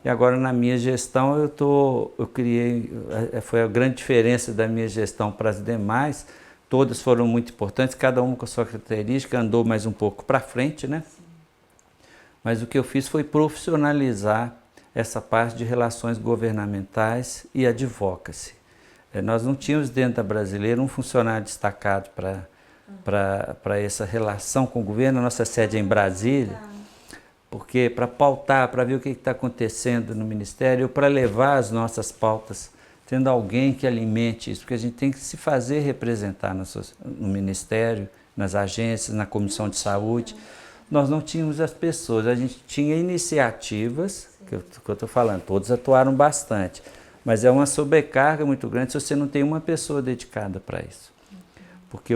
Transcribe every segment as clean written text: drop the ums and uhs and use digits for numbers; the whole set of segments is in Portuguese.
E agora na minha gestão eu criei, foi a grande diferença da minha gestão para as demais, todas foram muito importantes, cada uma com a sua característica, andou mais um pouco para frente, né? Mas o que eu fiz foi profissionalizar essa parte de relações governamentais e advocacy. Nós não tínhamos dentro da Brasileira um funcionário destacado para essa relação com o governo, a nossa sede é em Brasília, porque para pautar, para ver o que está acontecendo no Ministério, para levar as nossas pautas, tendo alguém que alimente isso, porque a gente tem que se fazer representar no Ministério, nas agências, na Comissão de Saúde. Nós não tínhamos as pessoas, a gente tinha iniciativas, que eu estou falando, todos atuaram bastante, mas é uma sobrecarga muito grande se você não tem uma pessoa dedicada para isso. Porque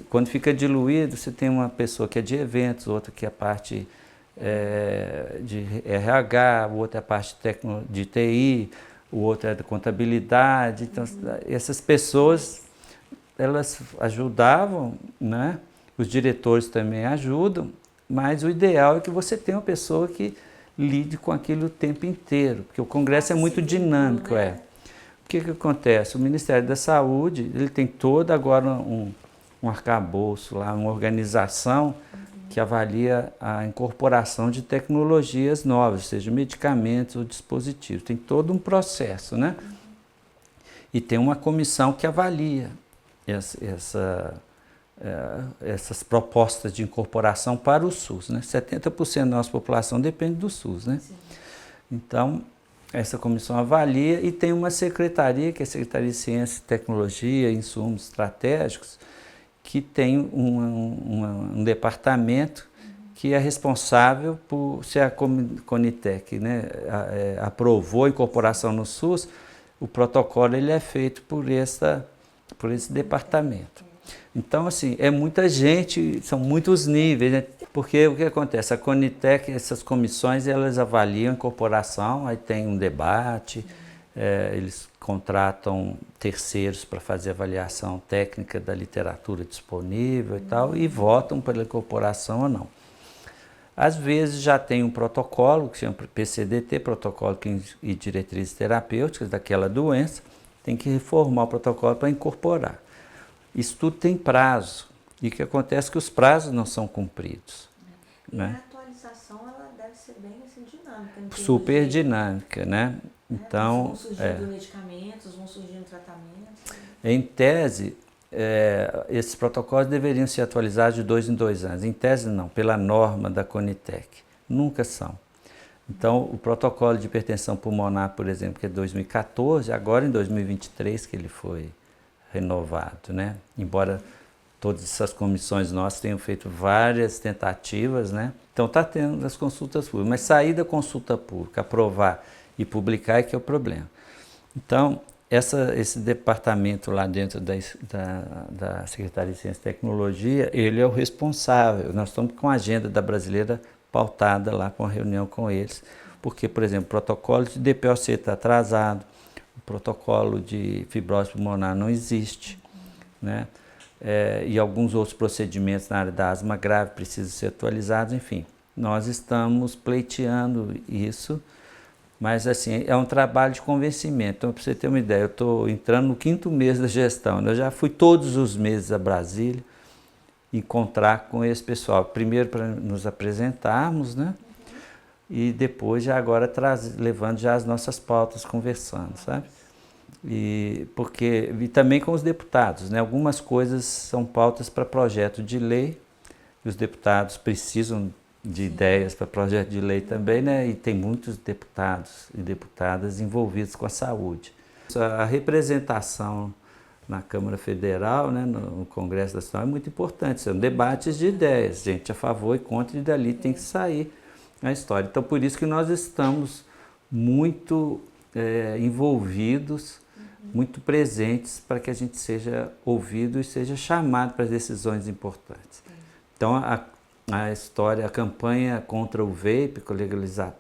quando fica diluído, você tem uma pessoa que é de eventos, outra que é a parte de RH, o outro é a parte de TI, o outro é da contabilidade. Então, essas pessoas, elas ajudavam, né? Os diretores também ajudam, mas o ideal é que você tenha uma pessoa que lide com aquilo o tempo inteiro, porque o Congresso é muito dinâmico. O que acontece? O Ministério da Saúde, ele tem todo agora um arcabouço lá, uma organização que avalia a incorporação de tecnologias novas, seja medicamentos ou dispositivos. Tem todo um processo, né? E tem uma comissão que avalia essas propostas de incorporação para o SUS, né? 70% da nossa população depende do SUS, né? Sim. Então, essa comissão avalia e tem uma secretaria, que é a Secretaria de Ciência e Tecnologia, Insumos Estratégicos, que tem um departamento que é responsável por, se a Conitec, né, aprovou a incorporação no SUS, o protocolo ele é feito por esse departamento. Então, assim, é muita gente, são muitos níveis, né? Porque o que acontece? A Conitec, essas comissões, elas avaliam a incorporação, aí tem um debate, eles contratam terceiros para fazer avaliação técnica da literatura disponível e tal, e votam pela incorporação ou não. Às vezes já tem um protocolo, que chama PCDT, Protocolo e Diretrizes Terapêuticas daquela doença, tem que reformar o protocolo para incorporar. Isso tudo tem prazo, e o que acontece é que os prazos não são cumpridos. E né? a atualização ela deve ser bem assim, dinâmica. Super dinâmica, né? Então, vão surgindo medicamentos, vão surgindo tratamentos. Em tese, esses protocolos deveriam ser atualizados de 2 em 2 anos. Em tese não, pela norma da Conitec. Nunca são. Então, o protocolo de hipertensão pulmonar, por exemplo, que é de 2014, agora em 2023 que ele foi renovado, né? Embora todas essas comissões nossas tenham feito várias tentativas, né? Então está tendo as consultas públicas, mas sair da consulta pública, aprovar e publicar é que é o problema. Então, esse departamento lá dentro da Secretaria de Ciência e Tecnologia, ele é o responsável. Nós estamos com a agenda da Brasileira pautada lá, com a reunião com eles, porque, por exemplo, o protocolo de DPOC está atrasado, o protocolo de fibrose pulmonar não existe, né? E alguns outros procedimentos na área da asma grave precisam ser atualizados, enfim. Nós estamos pleiteando isso, mas assim, é um trabalho de convencimento. Então, para você ter uma ideia, eu estou entrando no 5º mês da gestão, eu já fui todos os meses a Brasília encontrar com esse pessoal, primeiro para nos apresentarmos, né? E depois já agora levando já as nossas pautas, conversando, sabe? E também com os deputados, né? Algumas coisas são pautas para projeto de lei, e os deputados precisam de ideias para projeto de lei também, né? E tem muitos deputados e deputadas envolvidos com a saúde. A representação na Câmara Federal, né, no Congresso Nacional, é muito importante. São debates de ideias, gente a favor e contra, e dali tem que sair a história. Então, por isso que nós estamos muito envolvidos, muito presentes, para que a gente seja ouvido e seja chamado para decisões importantes. Então, a campanha contra o vape,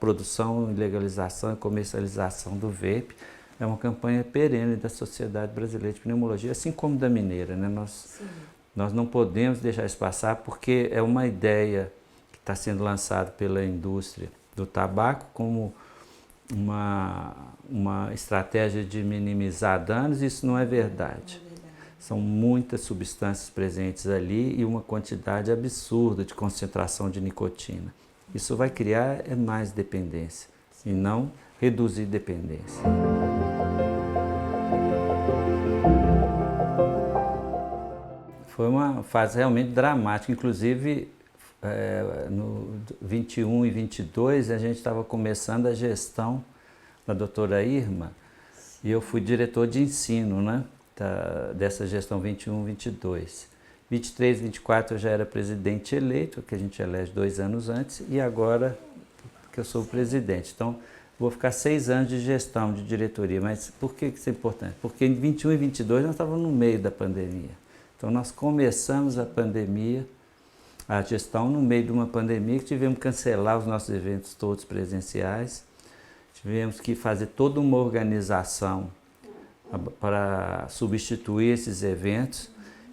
produção, legalização e comercialização do vape, é uma campanha perene da Sociedade Brasileira de Pneumologia, assim como da Mineira, né? Nós não podemos deixar isso passar, porque é uma ideia que está sendo lançada pela indústria do tabaco como uma estratégia de minimizar danos, isso não é verdade. São muitas substâncias presentes ali e uma quantidade absurda de concentração de nicotina. Isso vai criar mais dependência e não reduzir dependência. Foi uma fase realmente dramática, inclusive no 21 e 22 a gente estava começando a gestão da doutora Irma e eu fui diretor de ensino, né, dessa gestão 21 e 22. 23 e 24 eu já era presidente eleito, que a gente elege 2 anos antes, e agora que eu sou o presidente. Então, vou ficar 6 anos de gestão, de diretoria. Mas por que isso é importante? Porque em 21 e 22 nós estávamos no meio da pandemia. Então, nós começamos a pandemia, a gestão no meio de uma pandemia, que tivemos que cancelar os nossos eventos todos presenciais, tivemos que fazer toda uma organização para substituir esses eventos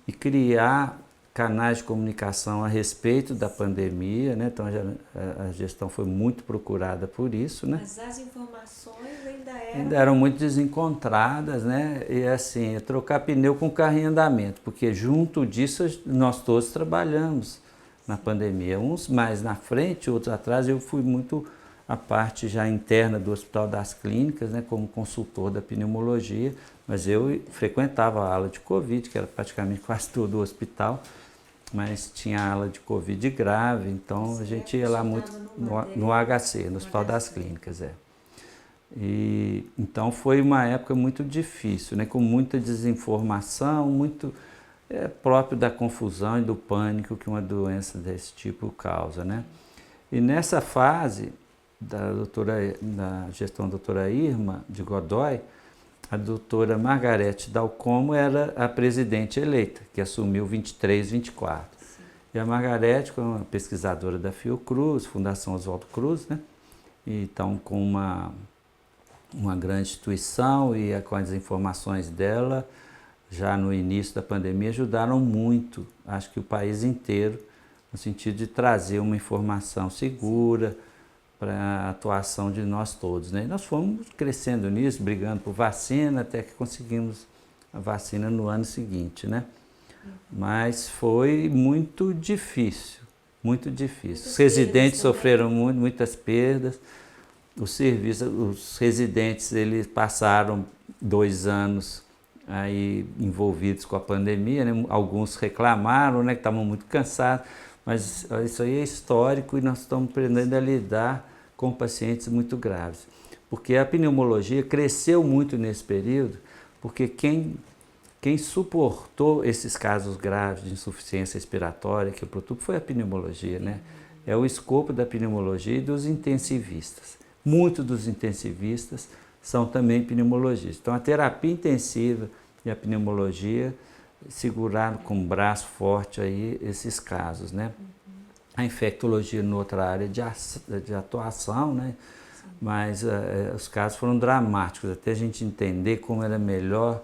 e criar canais de comunicação a respeito da pandemia, né? Então a gestão foi muito procurada por isso, né? Mas as informações ainda eram muito desencontradas, né? E assim, trocar pneu com carro em andamento, porque junto disso nós todos trabalhamos na pandemia, uns mais na frente, outros atrás. Eu fui muito a parte já interna do Hospital das Clínicas, né, como consultor da pneumologia, mas eu frequentava a ala de Covid, que era praticamente quase todo o hospital, mas tinha a ala de Covid grave, então a gente ia lá muito no HC, no Hospital das Clínicas. E, então foi uma época muito difícil, né, com muita desinformação, muito próprio da confusão e do pânico que uma doença desse tipo causa, né? E nessa fase da gestão da doutora Irma de Godoy, a doutora Margarete Dalcomo era a presidente eleita, que assumiu 23, 24. Sim. E a Margarete, como uma pesquisadora da Fiocruz, Fundação Oswaldo Cruz, né? E então com uma grande instituição e com as informações dela, já no início da pandemia, ajudaram muito, acho que o país inteiro, no sentido de trazer uma informação segura para a atuação de nós todos, né? E nós fomos crescendo nisso, brigando por vacina, até que conseguimos a vacina no ano seguinte, né? Mas foi muito difícil, muito difícil. Os residentes sofreram muitas perdas. Os residentes, eles passaram 2 anos aí envolvidos com a pandemia, né? Alguns reclamaram, né, que estavam muito cansados, mas isso aí é histórico e nós estamos aprendendo a lidar com pacientes muito graves. Porque a pneumologia cresceu muito nesse período, porque quem suportou esses casos graves de insuficiência respiratória, que eu preocupo, foi a pneumologia, né? É o escopo da pneumologia e dos intensivistas. Muitos dos intensivistas são também pneumologistas. Então a terapia intensiva e a pneumologia seguraram com um braço forte aí esses casos, né? A infectologia em outra área de atuação, né? Mas os casos foram dramáticos, até a gente entender como era melhor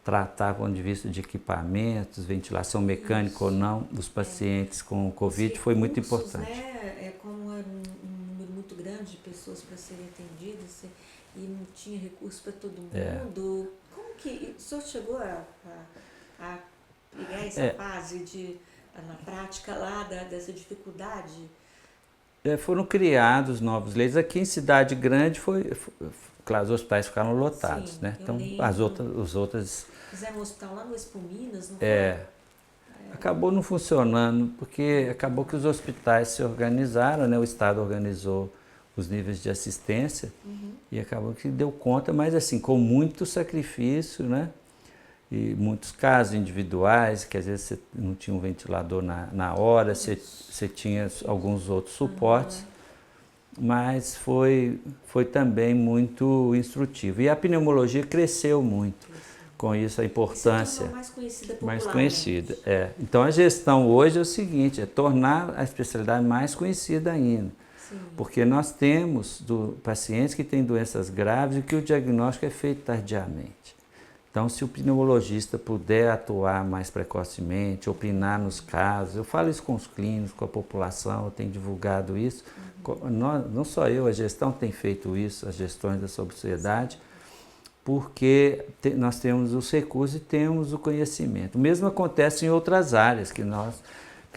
tratar do ponto de vista de equipamentos, ventilação mecânica ou não, dos pacientes com Covid, foi muito importante. Né? Como era um número muito grande de pessoas para serem atendidas e não tinha recurso para todo mundo, como que o senhor chegou a pegar essa fase na prática lá dessa dificuldade? Foram criados novos leis. Aqui em cidade grande claro, os hospitais ficaram lotados, sim, né? Então os outros fizeram um hospital lá no Expo Minas, não foi? Acabou não funcionando, porque acabou que os hospitais se organizaram, né? O Estado organizou os níveis de assistência e acabou que deu conta, mas assim, com muito sacrifício, né? E muitos casos individuais, que às vezes você não tinha um ventilador na hora, você tinha alguns outros suportes, mas foi também muito instrutivo. E a pneumologia cresceu muito, com isso a importância. Mais conhecida popularmente. Mais conhecida, Então a gestão hoje é o seguinte, é tornar a especialidade mais conhecida ainda. Sim. Porque nós temos pacientes que têm doenças graves e que o diagnóstico é feito tardiamente. Então, se o pneumologista puder atuar mais precocemente, opinar nos casos, eu falo isso com os clínicos, com a população, eu tenho divulgado isso. Não só eu, a gestão tem feito isso, as gestões da sociedade, porque nós temos os recursos e temos o conhecimento. O mesmo acontece em outras áreas, que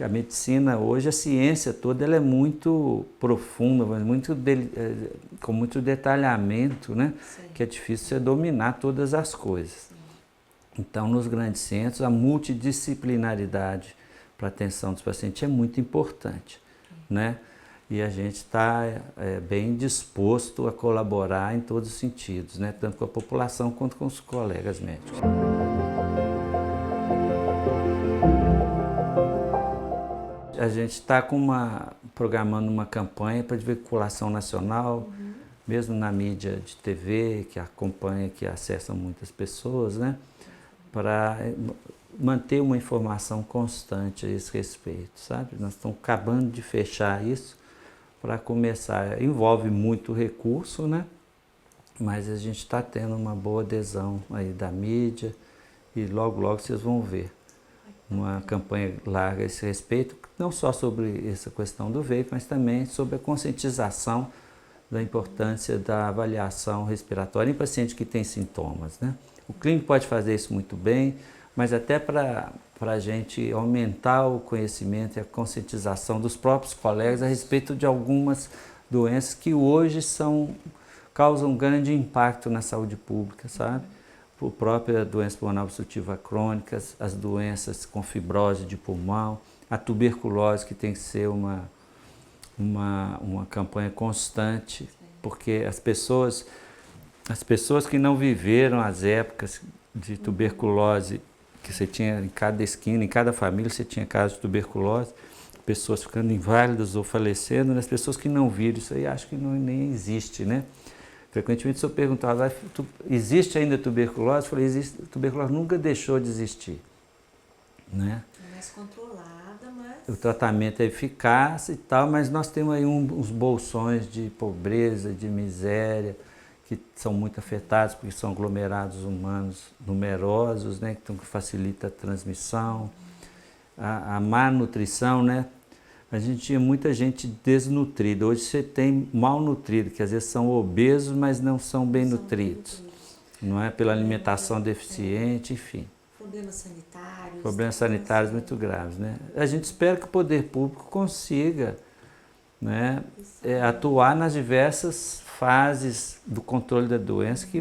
a medicina hoje, a ciência toda, ela é muito profunda, com muito detalhamento, né? Que é difícil você dominar todas as coisas. Então, nos grandes centros, a multidisciplinaridade para a atenção dos pacientes é muito importante, né? E a gente está bem disposto a colaborar em todos os sentidos, né? Tanto com a população quanto com os colegas médicos. A gente está programando uma campanha para veiculação nacional, mesmo na mídia de TV, que acompanha, que acessa muitas pessoas, né? Para manter uma informação constante a esse respeito, sabe? Nós estamos acabando de fechar isso para começar. Envolve muito recurso, né? Mas a gente está tendo uma boa adesão aí da mídia e logo, logo vocês vão ver uma campanha larga a esse respeito, não só sobre essa questão do vape, mas também sobre a conscientização da importância da avaliação respiratória em pacientes que têm sintomas, né? O clínico pode fazer isso muito bem, mas até para a gente aumentar o conhecimento e a conscientização dos próprios colegas a respeito de algumas doenças que hoje causam grande impacto na saúde pública, sabe? A própria doença pulmonar obstrutiva crônica, as doenças com fibrose de pulmão, a tuberculose, que tem que ser uma campanha constante, porque as pessoas que não viveram as épocas de tuberculose, que você tinha em cada esquina, em cada família você tinha casos de tuberculose, pessoas ficando inválidas ou falecendo, né? As pessoas que não viram isso aí acham que nem existe, né? Frequentemente o senhor perguntava, existe ainda tuberculose? Eu falei, existe, tuberculose nunca deixou de existir, né? É mais controlada, mas... O tratamento é eficaz e tal, mas nós temos aí uns bolsões de pobreza, de miséria, que são muito afetados porque são aglomerados humanos numerosos, né, que facilita a transmissão, a má nutrição, né? A gente tinha muita gente desnutrida. Hoje você tem malnutrido, que às vezes são obesos, mas não são bem nutridos, não é? Pela alimentação deficiente, enfim. Problemas sanitários. Problemas sanitários muito graves, né? A gente espera que o poder público consiga, né, atuar nas diversas fases do controle da doença que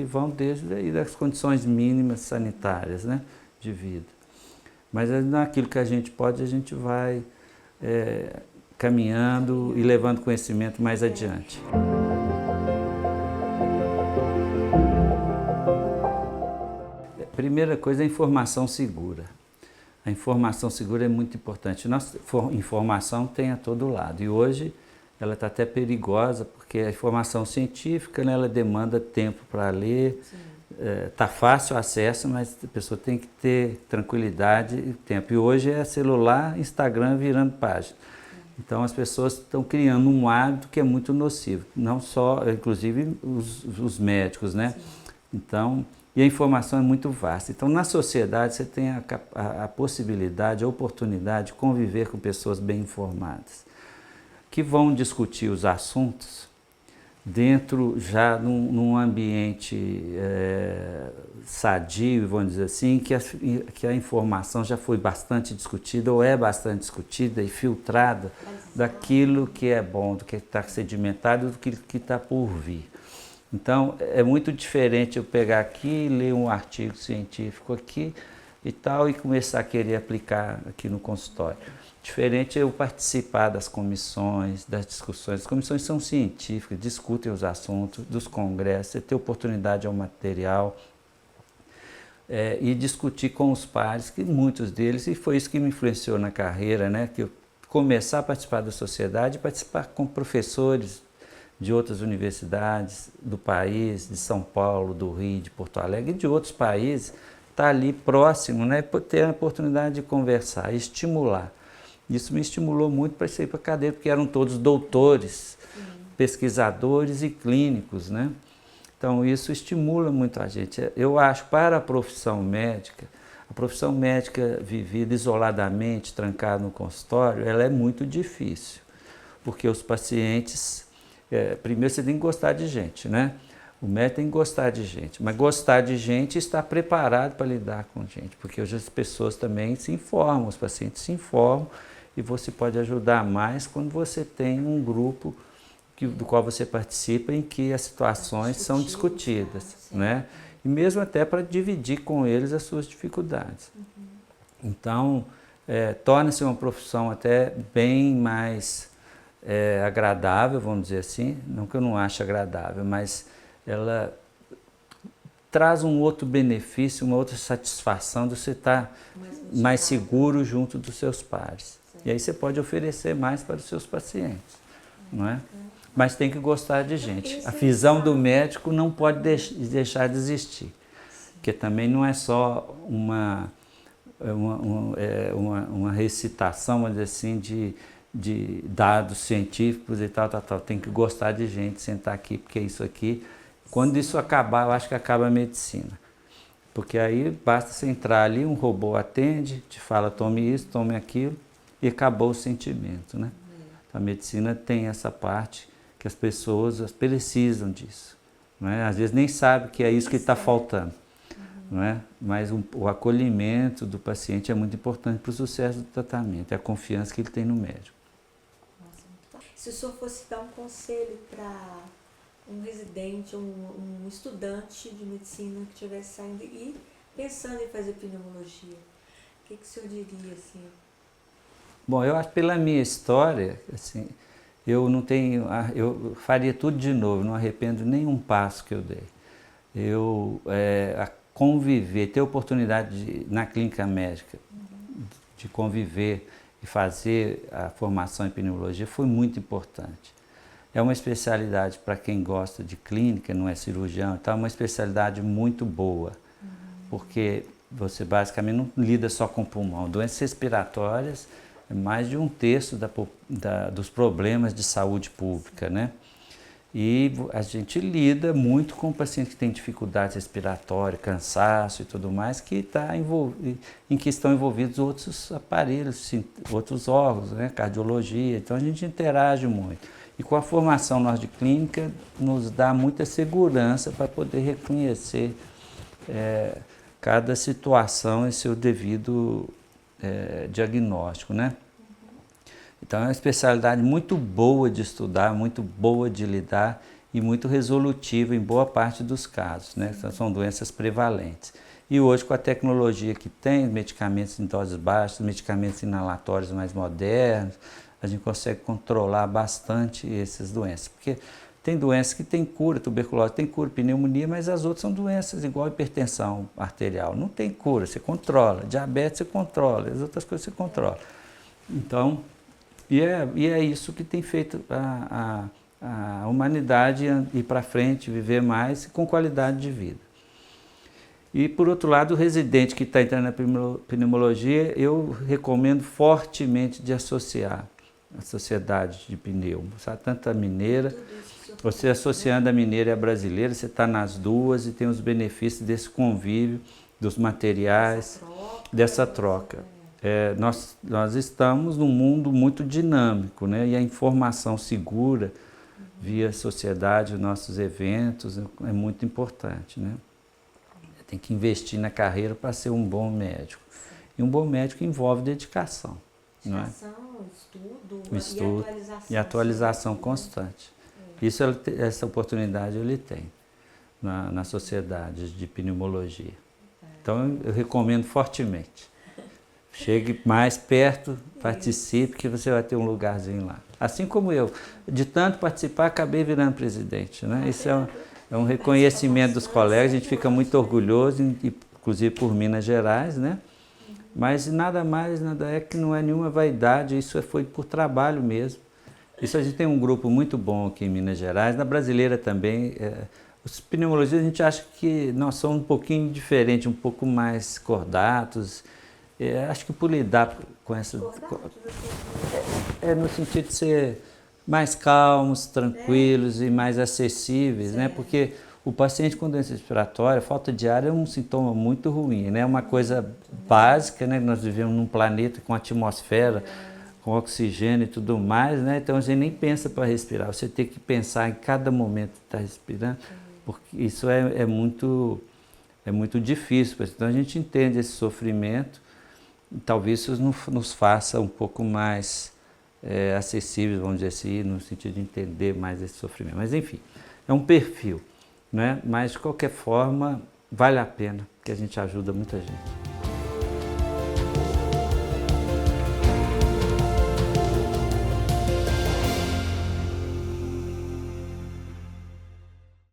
vão desde aí das condições mínimas sanitárias, né, de vida. Mas naquilo que a gente pode, a gente vai caminhando e levando conhecimento mais adiante. Primeira coisa é a informação segura. A informação segura é muito importante. Nossa informação tem a todo lado e hoje ela está até perigosa porque a informação científica, né, ela demanda tempo para ler, está fácil o acesso, mas a pessoa tem que ter tranquilidade e tempo. E hoje é celular, Instagram virando página. Então as pessoas estão criando um hábito que é muito nocivo, não só, inclusive os médicos, né? Então, e a informação é muito vasta. Então, na sociedade, você tem a possibilidade, a oportunidade de conviver com pessoas bem informadas, que vão discutir os assuntos dentro, já num ambiente sadio, vamos dizer assim, que a informação já foi bastante discutida, ou é bastante discutida e filtrada daquilo que é bom, do que está sedimentado, do que está por vir. Então, é muito diferente eu pegar aqui, ler um artigo científico aqui e tal, e começar a querer aplicar aqui no consultório. Diferente é eu participar das comissões, das discussões. As comissões são científicas, discutem os assuntos, dos congressos, você ter oportunidade ao material e discutir com os pares, que muitos deles, e foi isso que me influenciou na carreira, né? Que eu começar a participar da sociedade, participar com professores de outras universidades do país, de São Paulo, do Rio, de Porto Alegre e de outros países, estar ali próximo, né, ter a oportunidade de conversar, estimular. Isso me estimulou muito para ir para a cadeira, porque eram todos doutores, pesquisadores e clínicos, né? Então isso estimula muito a gente. Eu acho, para a profissão médica vivida isoladamente, trancada no consultório, ela é muito difícil, porque os pacientes, primeiro você tem que gostar de gente, né? O médico tem que gostar de gente, mas gostar de gente e estar preparado para lidar com gente, porque hoje as pessoas também se informam, os pacientes se informam, e você pode ajudar mais quando você tem um grupo do qual você participa em que as situações são discutidas, né? E mesmo até para dividir com eles as suas dificuldades. Então, torna-se uma profissão até bem mais agradável, vamos dizer assim, não que eu não ache agradável, mas ela traz um outro benefício, uma outra satisfação de você estar mais seguro junto dos seus pares. E aí você pode oferecer mais para os seus pacientes, não é? Mas tem que gostar de gente. A visão do médico não pode deixar de existir, porque também não é só uma recitação, vamos dizer assim, de dados científicos e tal. Tem que gostar de gente, sentar aqui, porque isso aqui, quando isso acabar, eu acho que acaba a medicina. Porque aí basta você entrar ali, um robô atende, te fala tome isso, tome aquilo, e acabou o sentimento, né? A medicina tem essa parte que as pessoas precisam disso, não é? Às vezes nem sabe que é isso que está faltando, não é? Mas o acolhimento do paciente é muito importante para o sucesso do tratamento, é a confiança que ele tem no médico. Se o senhor fosse dar um conselho para um residente, um estudante de medicina que estivesse saindo e pensando em fazer pneumologia, o que o senhor diria assim? Bom, eu acho que pela minha história, assim, eu faria tudo de novo, não arrependo nenhum passo que eu dei. A conviver, ter a oportunidade na clínica médica de conviver e fazer a formação em pneumologia foi muito importante. É uma especialidade para quem gosta de clínica, não é cirurgião, então é uma especialidade muito boa, porque você basicamente não lida só com pulmão. Doenças respiratórias é mais de 1/3 dos problemas de saúde pública, né? E a gente lida muito com pacientes que têm dificuldade respiratória, cansaço e tudo mais, em que estão envolvidos outros aparelhos, outros órgãos, né? Cardiologia, então a gente interage muito. E com a formação nossa de clínica, nos dá muita segurança para poder reconhecer cada situação em seu devido diagnóstico, né? Então é uma especialidade muito boa de estudar, muito boa de lidar e muito resolutiva em boa parte dos casos, né? São doenças prevalentes. E hoje, com a tecnologia que tem, medicamentos em doses baixas, medicamentos inalatórios mais modernos, a gente consegue controlar bastante essas doenças. Porque tem doenças que têm cura, tuberculose tem cura, pneumonia, mas as outras são doenças igual a hipertensão arterial. Não tem cura, você controla. Diabetes você controla, as outras coisas você controla. Então, e é isso que tem feito a humanidade ir para frente, viver mais com qualidade de vida. E, por outro lado, o residente que está entrando na pneumologia, eu recomendo fortemente de associar a sociedade de pneumo, sabe? Tanto a mineira, você associando a mineira e a brasileira, você está nas duas e tem os benefícios desse convívio, dos materiais, dessa troca. Nós estamos num mundo muito dinâmico, né? E a informação segura via sociedade, os nossos eventos, é muito importante, né? Tem que investir na carreira para ser um bom médico. E um bom médico envolve dedicação. Não é? Estudo e atualização constante. Essa oportunidade ele tem na sociedade de pneumologia. Então eu recomendo fortemente. Chegue mais perto, participe, que você vai ter um lugarzinho lá. Assim como eu, de tanto participar, acabei virando presidente, né? Isso é um reconhecimento dos colegas, a gente fica muito orgulhoso, inclusive por Minas Gerais, né? Mas nada mais, nada que não é nenhuma vaidade, isso foi por trabalho mesmo. Isso a gente tem um grupo muito bom aqui em Minas Gerais, na brasileira também. Os pneumologistas a gente acha que nós somos um pouquinho diferentes, um pouco mais cordatos. Acho que por lidar com essa... no sentido de ser mais calmos, tranquilos e mais acessíveis, né? Porque O paciente com doença respiratória, falta de ar é um sintoma muito ruim, né? É uma coisa básica, né? Nós vivemos num planeta com atmosfera, com oxigênio e tudo mais, né? Então a gente nem pensa para respirar, você tem que pensar em cada momento que está respirando, porque isso é muito difícil. Então a gente entende esse sofrimento, e talvez isso nos faça um pouco mais acessíveis, vamos dizer assim, no sentido de entender mais esse sofrimento. Mas enfim, é um perfil, né? Mas de qualquer forma, vale a pena, porque a gente ajuda muita gente.